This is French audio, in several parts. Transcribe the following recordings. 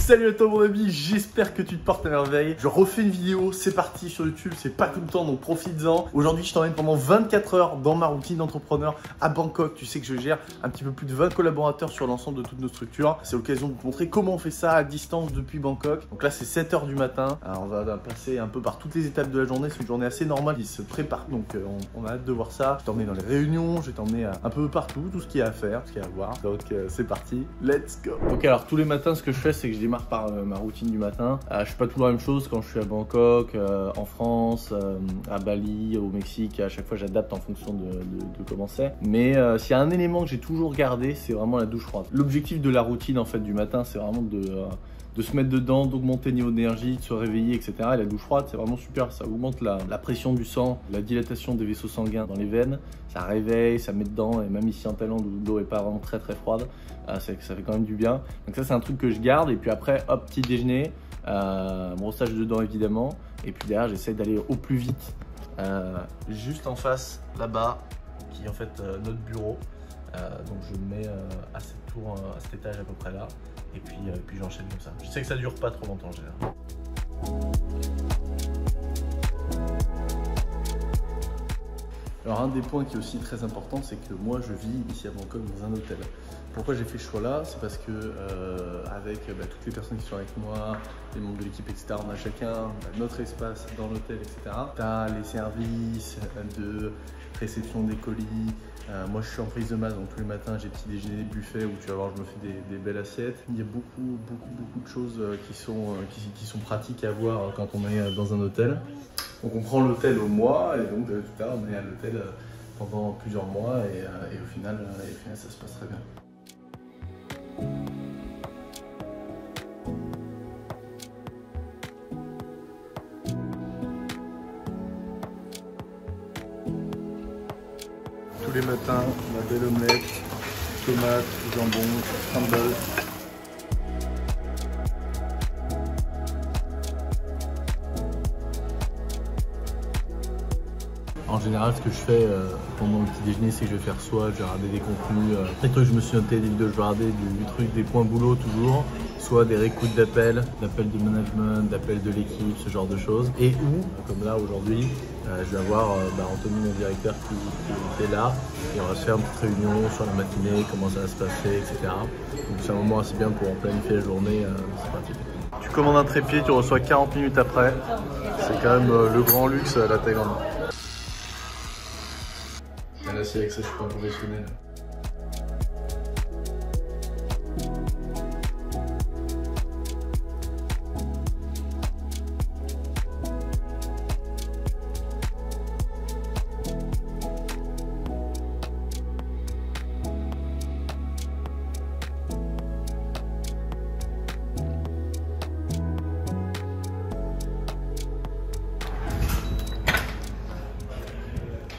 Salut à toi mon ami, j'espère que tu te portes à merveille. Je refais une vidéo, c'est parti sur YouTube, c'est pas tout le temps donc profites-en. Aujourd'hui je t'emmène pendant 24 heures dans ma routine d'entrepreneur à Bangkok. Tu sais que je gère un petit peu plus de 20 collaborateurs sur l'ensemble de toutes nos structures. C'est l'occasion de te montrer comment on fait ça à distance depuis Bangkok. Donc là c'est 7 heures du matin. Alors, on va passer un peu par toutes les étapes de la journée. C'est une journée assez normale qui se prépare donc on a hâte de voir ça. Je vais t'emmener dans les réunions, je vais t'emmener un peu partout, tout ce qu'il y a à faire, ce qu'il y a à voir. Donc c'est parti, let's go. Donc alors tous les matins ce que je fais c'est que je démarre par ma routine du matin. Je fais pas toujours la même chose quand je suis à Bangkok, en France, à Bali, au Mexique. À chaque fois j'adapte en fonction de comment c'est. Mais s'il y a un élément que j'ai toujours gardé, c'est vraiment la douche froide. L'objectif de la routine en fait du matin, c'est vraiment de se mettre dedans, d'augmenter le niveau d'énergie, de se réveiller, etc. Et la douche froide, c'est vraiment super. Ça augmente la pression du sang, la dilatation des vaisseaux sanguins dans les veines. Ça réveille, ça met dedans. Et même ici en Thaïlande où l'eau est pas vraiment très froide, ça fait quand même du bien. Donc ça, c'est un truc que je garde. Et puis après, hop, petit déjeuner, brossage de dents évidemment. Et puis derrière, j'essaie d'aller au plus vite. Juste en face, là-bas, qui est en fait notre bureau. Donc je me mets à cette tour, à cet étage à peu près là. Et puis j'enchaîne comme ça. Je sais que ça dure pas trop longtemps en général. Alors un des points qui est aussi très important, c'est que moi je vis ici à Bangkok dans un hôtel. Pourquoi j'ai fait ce choix là? C'est parce que avec toutes les personnes qui sont avec moi, les membres de l'équipe, etc., on a chacun notre espace dans l'hôtel, etc. Tu as les services de réception des colis. Moi je suis en prise de masse, donc tous les matins j'ai petit déjeuner, buffet où tu vas voir je me fais des belles assiettes. Il y a beaucoup de choses qui sont pratiques à voir quand on est dans un hôtel. Donc on prend l'hôtel au mois et donc tout à l'heure on est à l'hôtel pendant plusieurs mois et au final ça se passe très bien. Tous les matins, ma belle omelette, tomate, jambon, crumble. En général, ce que je fais pendant le petit déjeuner, c'est que je vais faire soit je vais regarder des contenus, des trucs que je me suis noté, des vidéos je vais regarder, du truc, des points boulot toujours, soit des réécoutes d'appels de management, d'appels de l'équipe, ce genre de choses. Et où, comme là aujourd'hui, je vais avoir Anthony, mon directeur, qui est là, et on va se faire une petite réunion sur la matinée, comment ça va se passer, etc. Donc c'est un moment assez bien pour planifier la journée, c'est pratique. Tu commandes un trépied, tu reçois 40 minutes après. C'est quand même le grand luxe à la Thaïlande. Là, c'est avec ça, je suis pas professionnel.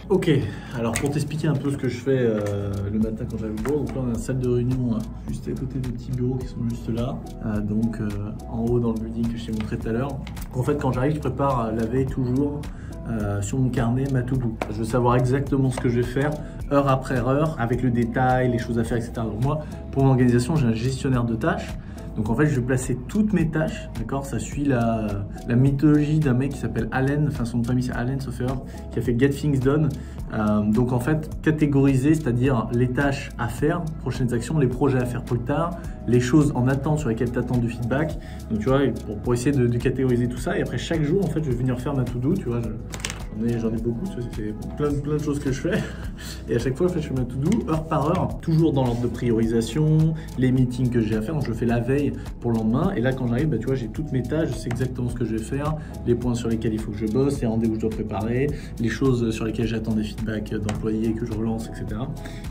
Ok, alors pour t'expliquer un peu ce que je fais le matin quand j'arrive au bureau, donc là on a une salle de réunion juste à côté des petits bureaux qui sont juste là, en haut dans le building que je t'ai montré tout à l'heure. En fait quand j'arrive je prépare la veille toujours sur mon carnet ma to-do. Je veux savoir exactement ce que je vais faire heure après heure avec le détail, les choses à faire, etc. Donc moi pour mon organisation j'ai un gestionnaire de tâches. Donc en fait, je vais placer toutes mes tâches, d'accord? Ça suit la mythologie d'un mec qui s'appelle Allen, enfin son nom de famille c'est Allen Sofer, qui a fait Get Things Done. Donc en fait, catégoriser, c'est-à-dire les tâches à faire, prochaines actions, les projets à faire plus tard, les choses en attente sur lesquelles tu attends du feedback. Donc tu vois, pour essayer de catégoriser tout ça. Et après chaque jour, en fait, je vais venir faire ma to-do, tu vois. J'en ai beaucoup, c'est plein de choses que je fais. Et à chaque fois, je fais ma to-do, heure par heure, toujours dans l'ordre de priorisation, les meetings que j'ai à faire. Donc, je le fais la veille pour le lendemain. Et là, quand j'arrive, tu vois, j'ai toutes mes tâches, je sais exactement ce que je vais faire, les points sur lesquels il faut que je bosse, les rendez-vous que je dois préparer, les choses sur lesquelles j'attends des feedbacks d'employés que je relance, etc.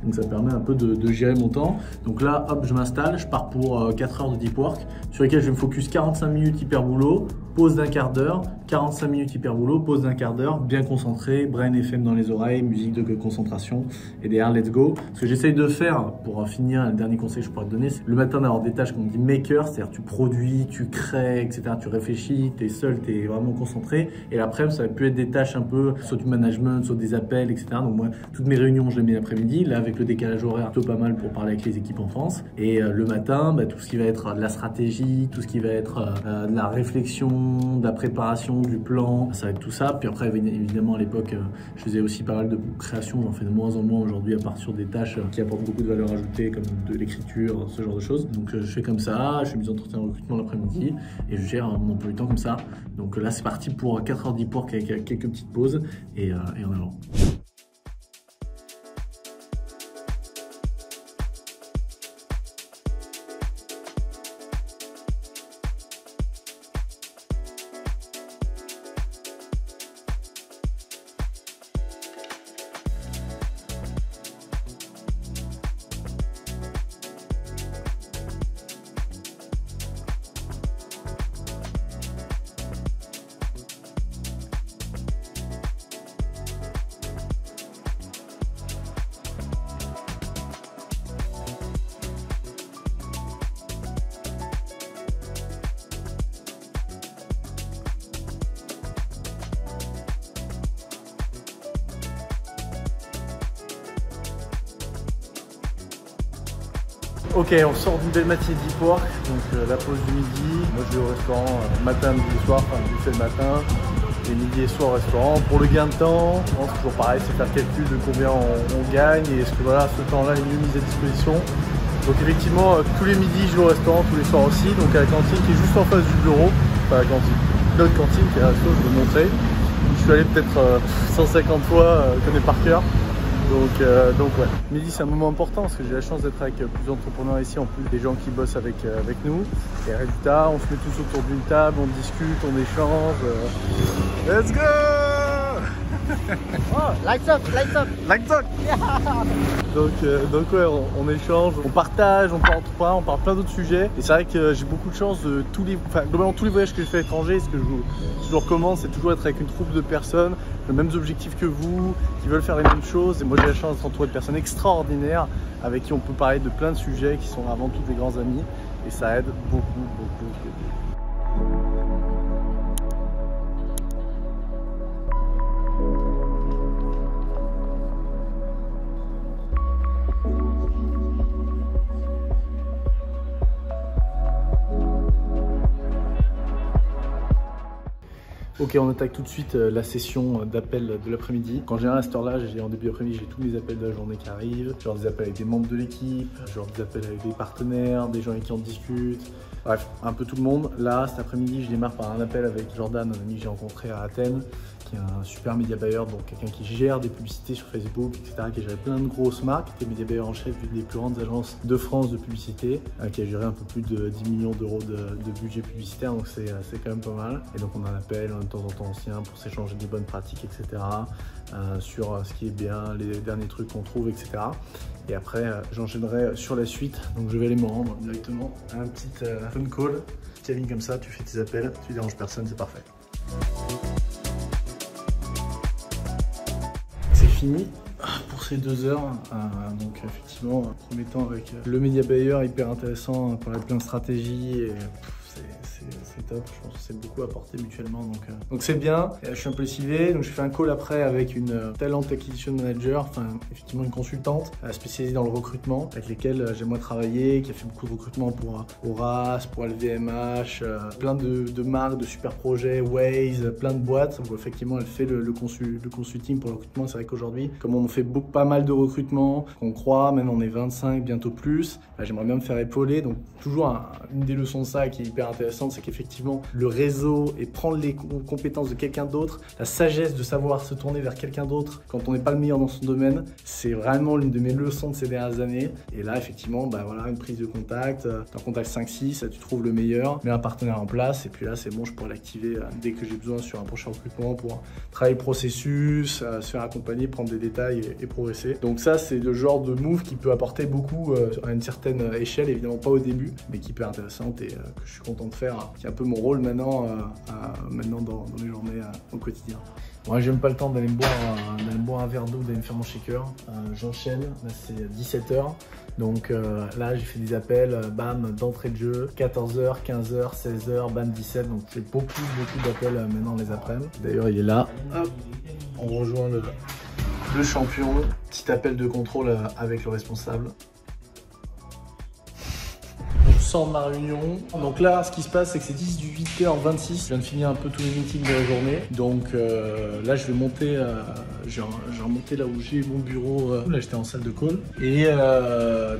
Donc, ça permet un peu de gérer mon temps. Donc là, hop, je m'installe, je pars pour 4 heures de deep work, sur lesquelles je vais me focus 45 minutes hyper boulot. Pause d'un quart d'heure, 45 minutes hyper boulot, pause d'un quart d'heure, bien concentré, Brain FM dans les oreilles, musique de concentration et derrière let's go. Ce que j'essaye de faire pour finir, le dernier conseil que je pourrais te donner, c'est le matin d'avoir des tâches qu'on dit maker, c'est-à-dire tu produis, tu crées, etc. Tu réfléchis, tu es seul, tu es vraiment concentré. Et l'après-midi, ça peut être des tâches un peu, soit du management, soit des appels, etc. Donc moi, toutes mes réunions, je les mets l'après-midi. Là, avec le décalage horaire, plutôt pas mal pour parler avec les équipes en France. Et le matin, tout ce qui va être de la stratégie, tout ce qui va être de la réflexion, de la préparation, du plan, ça va être tout ça. Puis après, évidemment, à l'époque, je faisais aussi pas mal de création. J'en fais de moins en moins aujourd'hui à part sur des tâches qui apportent beaucoup de valeur ajoutée, comme de l'écriture, ce genre de choses. Donc je fais comme ça, je fais mes entretiens de recrutement l'après-midi et je gère mon emploi du temps comme ça. Donc là, c'est parti pour 4h10 pour avec quelques petites pauses et en avant. Ok, on sort d'une belle matinée de deep work, donc la pause du midi. Moi je vais au restaurant matin, midi et soir, enfin je fais le matin, et midi et soir au restaurant. Pour le gain de temps, je pense toujours pareil, c'est faire le calcul de combien on gagne et est-ce que voilà, ce temps-là est mieux mis à disposition. Donc effectivement, tous les midis je vais au restaurant, tous les soirs aussi, donc à la cantine qui est juste en face du bureau, enfin la cantine, notre cantine qui est à la sauce, je vais montrer. Je suis allé peut-être 150 fois, je connais par cœur. Donc ouais, midi c'est un moment important parce que j'ai la chance d'être avec plusieurs entrepreneurs ici, en plus des gens qui bossent avec nous. Et résultat, on se met tous autour d'une table, on discute, on échange. Let's go! Oh, lights up, lights up! Lights up! Donc ouais, on échange, on partage, on parle on parle plein d'autres sujets. Et c'est vrai que j'ai beaucoup de chance de globalement tous les voyages que je fais à l'étranger, ce que je vous recommande, c'est toujours être avec une troupe de personnes, les mêmes objectifs que vous, qui veulent faire les mêmes choses. Et moi j'ai la chance d'être entouré de personnes extraordinaires avec qui on peut parler de plein de sujets qui sont avant tout des grands amis. Et ça aide beaucoup. Ok, on attaque tout de suite la session d'appel de l'après-midi. Quand j'ai un à cette heure-là, en début d'après-midi, j'ai tous mes appels de la journée qui arrivent. Genre des appels avec des membres de l'équipe, genre des appels avec des partenaires, des gens avec qui on discute. Bref, un peu tout le monde. Là, cet après-midi, je démarre par un appel avec Jordan, un ami que j'ai rencontré à Athènes, qui est un super média buyer, donc quelqu'un qui gère des publicités sur Facebook, etc., qui a géré plein de grosses marques, qui était média buyer en chef d'une des plus grandes agences de France de publicité, qui a géré un peu plus de 10 millions d'euros de budget publicitaire, donc c'est quand même pas mal. Et donc on a un appel de temps en temps ancien pour s'échanger des bonnes pratiques, etc., sur ce qui est bien, les derniers trucs qu'on trouve, etc. Et après, j'enchaînerai sur la suite, donc je vais aller me rendre directement à un petit phone call. Petite ligne comme ça, tu fais tes appels, tu déranges personne, c'est parfait. C'est fini pour ces 2 heures. Donc effectivement, premier temps avec le média buyer, hyper intéressant, pour la plein de stratégie. Et c'est top, je pense que c'est beaucoup apporté mutuellement, donc c'est bien. Je suis un peu lessivé, donc je fais un call après avec une talent acquisition manager, enfin effectivement une consultante spécialisée dans le recrutement, avec lesquelles j'aimerais travailler, qui a fait beaucoup de recrutement pour Horace, pour LVMH, plein de marques, de super projets, Waze, plein de boîtes, où effectivement elle fait le consulting pour le recrutement. C'est vrai qu'aujourd'hui, comme on fait pas mal de recrutement, on croit, même on est 25, bientôt plus, j'aimerais bien me faire épauler, donc toujours une des leçons de ça qui est hyper intéressante, c'est qu'effectivement le réseau et prendre les compétences de quelqu'un d'autre, la sagesse de savoir se tourner vers quelqu'un d'autre quand on n'est pas le meilleur dans son domaine, c'est vraiment l'une de mes leçons de ces dernières années. Et là effectivement, voilà, une prise de contact, t'es en contact 5-6, tu trouves le meilleur, mets un partenaire en place et puis là c'est bon, je pourrais l'activer dès que j'ai besoin sur un prochain recrutement pour travailler le processus, se faire accompagner, prendre des détails et progresser. Donc ça c'est le genre de move qui peut apporter beaucoup à une certaine échelle, évidemment pas au début, mais qui peut être intéressante et que je suis content de faire qui est un peu mon rôle maintenant, dans mes journées au quotidien. Moi, j'ai même pas le temps d'aller me boire un verre d'eau, d'aller me faire mon shaker. J'enchaîne, là c'est 17h. Donc là, j'ai fait des appels, bam, d'entrée de jeu, 14h, 15h, 16h, bam, 17. Donc j'ai beaucoup d'appels maintenant les après-midi. D'ailleurs, il est là. Hop, on rejoint le champion. Petit appel de contrôle avec le responsable. Je sors de ma réunion. Donc là, ce qui se passe, c'est que c'est 18h26. Je viens de finir un peu tous les meetings de la journée. Donc là, je vais monter. J'ai remonté là où j'ai mon bureau. Là, j'étais en salle de call. Et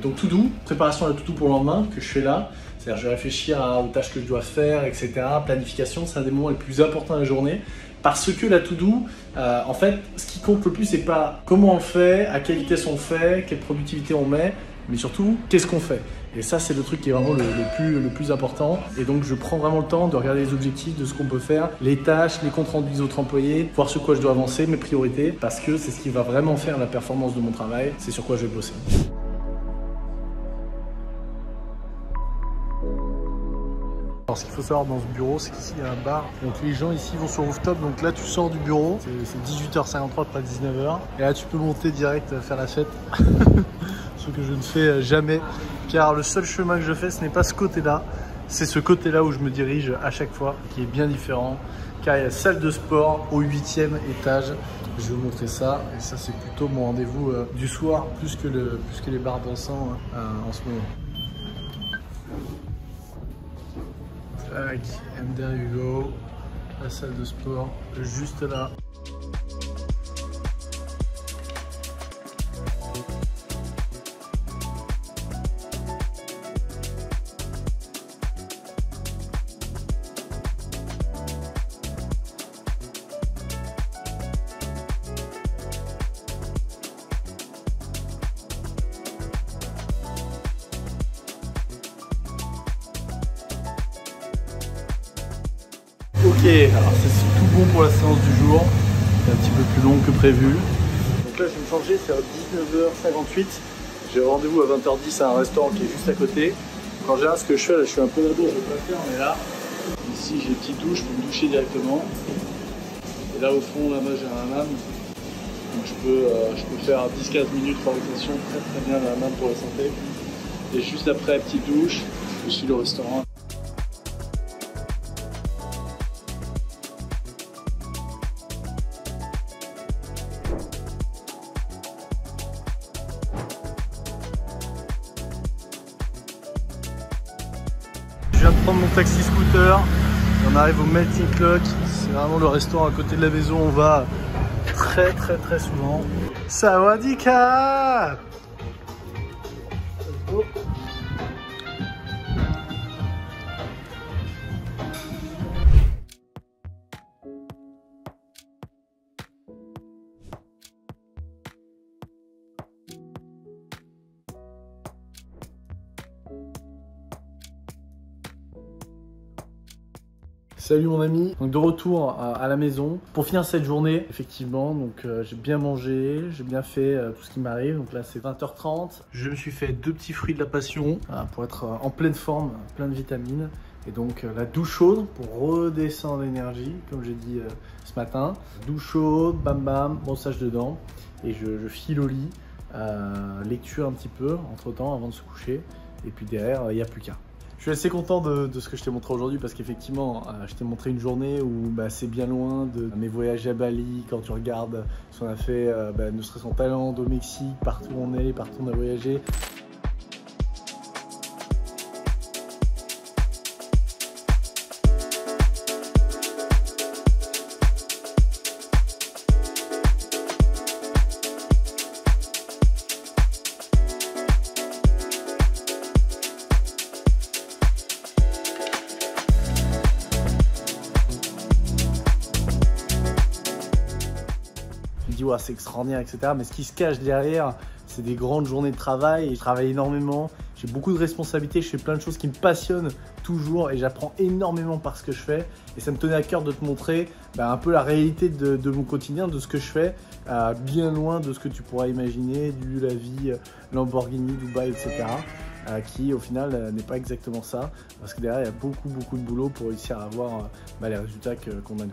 donc, tout doux. Préparation à la tout pour le lendemain que je fais là. C'est-à-dire, je vais réfléchir aux tâches que je dois faire, etc. Planification, c'est un des moments les plus importants de la journée. Parce que la to-do, en fait, ce qui compte le plus, c'est pas comment on le fait, à quelle vitesse on le fait, quelle productivité on met, mais surtout, qu'est-ce qu'on fait. Et ça, c'est le truc qui est vraiment le plus important. Et donc, je prends vraiment le temps de regarder les objectifs, de ce qu'on peut faire, les tâches, les comptes rendus des autres employés, voir sur quoi je dois avancer, mes priorités, parce que c'est ce qui va vraiment faire la performance de mon travail, c'est sur quoi je vais bosser. Alors ce qu'il faut savoir dans ce bureau, c'est qu'ici il y a un bar. Donc les gens ici vont sur le rooftop. Donc là tu sors du bureau, c'est 18h53 après 19h. Et là tu peux monter direct faire la fête. Ce que je ne fais jamais. Car le seul chemin que je fais, ce n'est pas ce côté-là. C'est ce côté-là où je me dirige à chaque fois, qui est bien différent. Car il y a salle de sport au 8e étage. Je vais vous montrer ça. Et ça c'est plutôt mon rendez-vous du soir, plus que les bars dansants en ce moment. Tac, and there you go, la salle de sport, juste là. Ok, alors c'est tout bon pour la séance du jour. C'est un petit peu plus long que prévu. Donc là je vais me changer, c'est à 19h58. J'ai rendez-vous à 20h10 à un restaurant qui est juste à côté. Quand j'ai ce que je fais, là je suis un peu là-bas, je ne vais pas le faire, mais là, ici j'ai une petite douche, je peux me doucher directement. Et là au fond, là-bas j'ai un hammam. Donc je peux faire 10-15 minutes de relaxation, très bien le hammam pour la santé. Et juste après, petite douche, je suis le restaurant. Je viens de prendre mon taxi scooter, on arrive au Melting Clock, c'est vraiment le restaurant à côté de la maison, on va très souvent. Sawadika! Salut mon ami, donc de retour à la maison pour finir cette journée effectivement. Donc j'ai bien mangé, j'ai bien fait tout ce qui m'arrive. Donc là c'est 20h30, je me suis fait 2 petits fruits de la passion pour être en pleine forme, plein de vitamines. Et donc la douche chaude pour redescendre l'énergie comme j'ai dit ce matin. Douche chaude, bam bam, brossage de dents et je file au lit, lecture un petit peu entre temps avant de se coucher. Et puis derrière il n'y a plus qu'à. Je suis assez content de ce que je t'ai montré aujourd'hui parce qu'effectivement, je t'ai montré une journée où c'est bien loin de mes voyages à Bali. Quand tu regardes ce qu'on a fait, ne serait-ce en Thaïlande, au Mexique, partout où on est, partout où on a voyagé. Ouais, c'est extraordinaire, etc. Mais ce qui se cache derrière, c'est des grandes journées de travail. Et je travaille énormément, j'ai beaucoup de responsabilités, je fais plein de choses qui me passionnent toujours et j'apprends énormément par ce que je fais. Et ça me tenait à cœur de te montrer un peu la réalité de mon quotidien, de ce que je fais, bien loin de ce que tu pourras imaginer, la vie Lamborghini, Dubaï, etc. qui au final n'est pas exactement ça, parce que derrière il y a beaucoup de boulot pour réussir à avoir les résultats qu'on a nous.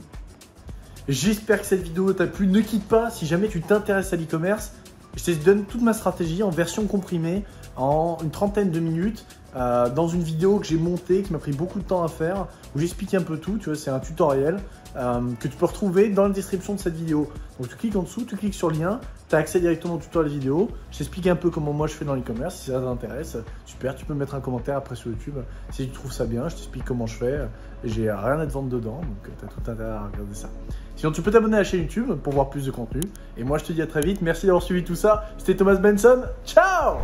J'espère que cette vidéo t'a plu. Ne quitte pas, si jamais tu t'intéresses à l'e-commerce, je te donne toute ma stratégie en version comprimée en une trentaine de minutes dans une vidéo que j'ai montée, qui m'a pris beaucoup de temps à faire, où j'explique un peu tout. Tu vois, c'est un tutoriel que tu peux retrouver dans la description de cette vidéo. Donc tu cliques en dessous, tu cliques sur le lien, tu as accès directement au tutoriel vidéo. Je t'explique un peu comment moi je fais dans l'e-commerce. Si ça t'intéresse, super, tu peux me mettre un commentaire après sur YouTube. Si tu trouves ça bien, je t'explique comment je fais. J'ai rien à te vendre dedans, donc tu as tout intérêt à regarder ça. Sinon, tu peux t'abonner à la chaîne YouTube pour voir plus de contenu. Et moi, je te dis à très vite. Merci d'avoir suivi tout ça. C'était Thomas Benson. Ciao!